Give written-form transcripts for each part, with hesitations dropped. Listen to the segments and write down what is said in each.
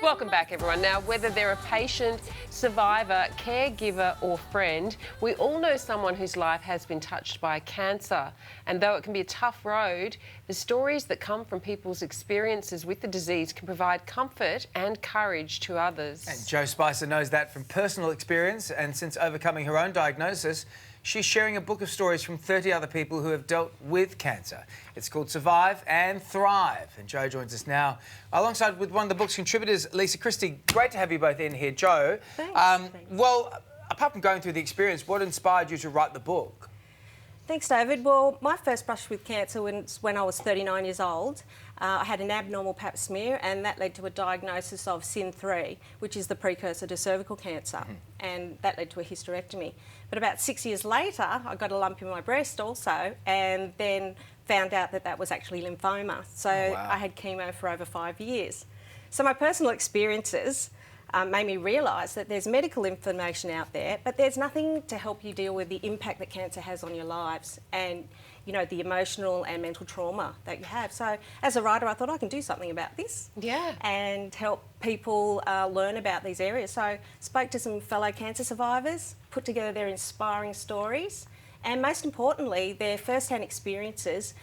Welcome back, everyone. Now, whether they're a patient, survivor, caregiver or friend, we all know someone whose life has been touched by cancer. And though it can be a tough road, the stories that come from people's experiences with the disease can provide comfort and courage to others. And Jo Spicer knows that from personal experience, and since overcoming her own diagnosis, she's sharing a book of stories from 30 other people who have dealt with cancer. It's called Survive and Thrive. And Jo joins us now alongside with one of the book's contributors, Lisa. Christy, great to have you both in here. Jo, Thanks. well, apart from going through the experience, what inspired you to write the book? Thanks, David. Well, my first brush with cancer was when I was 39 years old. I had an abnormal pap smear, and that led to a diagnosis of SIN3, which is the precursor to cervical cancer, and that led to a hysterectomy. But about 6 years later, I got a lump in my breast also, and then found out that that was actually lymphoma. So I had chemo for over 5 years. So my personal experiences made me realise that there's medical information out there, but there's nothing to help you deal with the impact that cancer has on your lives and, you know, the emotional and mental trauma that you have. So as a writer, I thought I can do something about this and help people learn about these areas. So spoke to some fellow cancer survivors, put together their inspiring stories, and most importantly, their first-hand experiences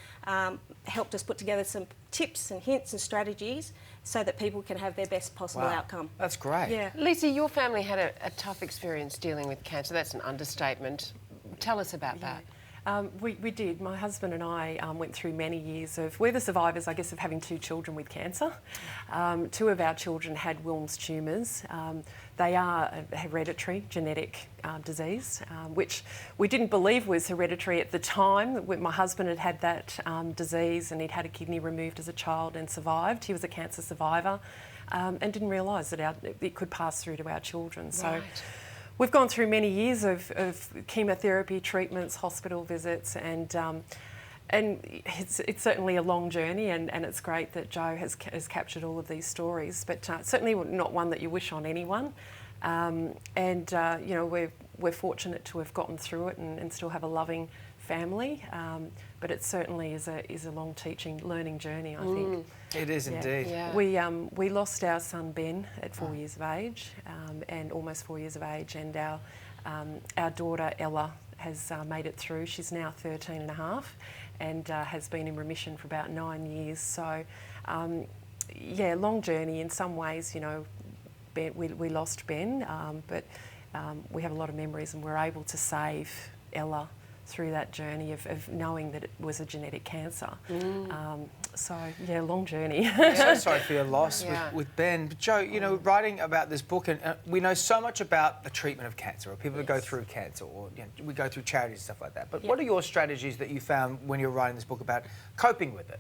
helped us put together some tips and hints and strategies so that people can have their best possible outcome. That's great. Yeah. Lisa, your family had a tough experience dealing with cancer. That's an understatement. Tell us about that. We did. My husband and I went through many years of... We're the survivors, I guess, of having 2 children with cancer. 2 of our children had Wilms tumours. They are a hereditary genetic disease, which we didn't believe was hereditary at the time. My husband had had that disease, and he'd had a kidney removed as a child and survived. He was a cancer survivor and didn't realise that it could pass through to our children. So we've gone through many years of chemotherapy treatments, hospital visits, and it's certainly a long journey, and it's great that Jo has captured all of these stories, but certainly not one that you wish on anyone. You know, we're fortunate to have gotten through it and still have a loving family, but it certainly is a long learning journey, I think. It is indeed. Yeah. We lost our son Ben at 4 years of age, and almost 4 years of age, and our daughter Ella has made it through. She's now 13 and a half and has been in remission for about 9 years. So, yeah, long journey in some ways. You know, we lost Ben, but we have a lot of memories, and we're able to save Ella through that journey of knowing that it was a genetic cancer. So, yeah, long journey. So sorry for your loss with Ben. But Jo, you know, writing about this book, and we know so much about the treatment of cancer, or people who go through cancer, or you know, we go through charities and stuff like that. But what are your strategies that you found when you were writing this book about coping with it?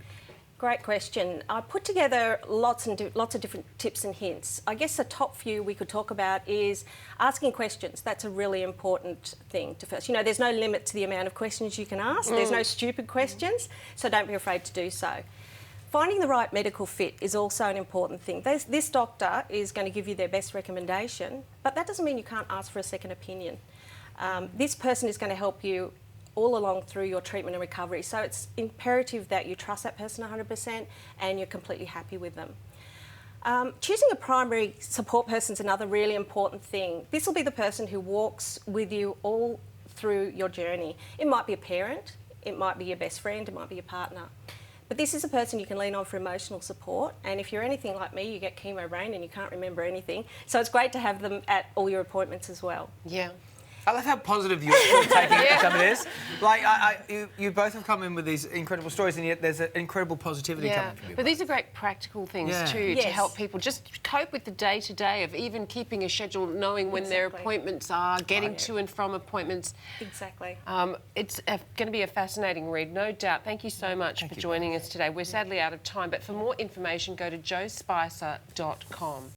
Great question. I put together lots of different tips and hints. I guess the top few we could talk about is asking questions. That's a really important thing to first. You know, there's no limit to the amount of questions you can ask. There's no stupid questions, so don't be afraid to do so. Finding the right medical fit is also an important thing. This doctor is going to give you their best recommendation, but that doesn't mean you can't ask for a second opinion. This person is going to help you all along through your treatment and recovery. So it's imperative that you trust that person 100% and you're completely happy with them. Choosing a primary support person is another really important thing. This will be the person who walks with you all through your journey. It might be a parent, it might be your best friend, it might be your partner. But this is a person you can lean on for emotional support, and if you're anything like me, you get chemo brain and you can't remember anything. So it's great to have them at all your appointments as well. Yeah. I love how positive you're taking some of this. Like, you both have come in with these incredible stories, and yet there's an incredible positivity coming from you. But these are great practical things too, to help people just cope with the day-to-day of even keeping a schedule, knowing when their appointments are, getting to and from appointments. Exactly. It's going to be a fascinating read, no doubt. Thank you so much for joining us today. We're sadly out of time, but for more information, go to jospicer.com.